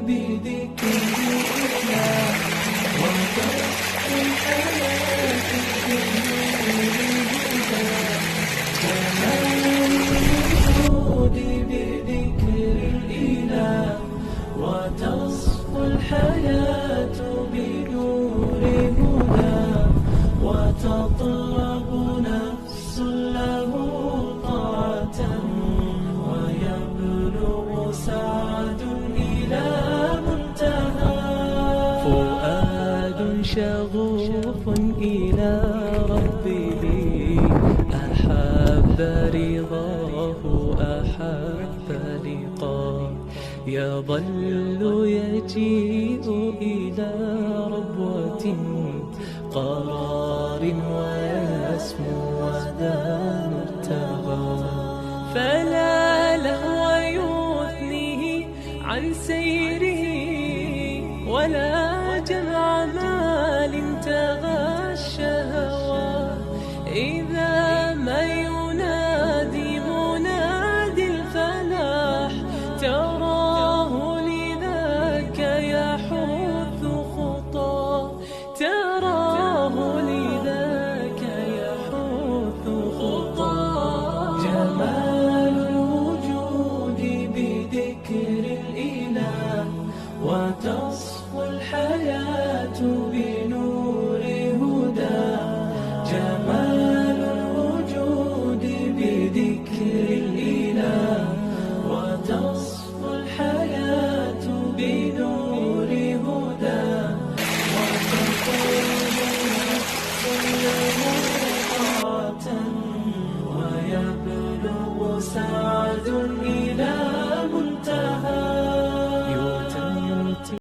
بذكر الله وتصفو الحياة بنور الهدى جمال الوجود بذكر الإله وتصفو الحياة بنور هدى وتطلب نفس له طاعة ويبلغ سعد إلى منتهى فؤاد شغوف إلى ربه أحب رضاه أحب لقاه يظل يجيء إلى ربوة قرار ويسمو وذا مرتغى فلا لهو يثنيه عن سيره ولا جمع مال تغى الشهوى إذا ما ينادي منادي الفلاح تراه لذاك يحث خطاه تراه لذاك يحث خطاه جمال الوجود بذكر الإله وتصفو الحياة بنور هدى جمال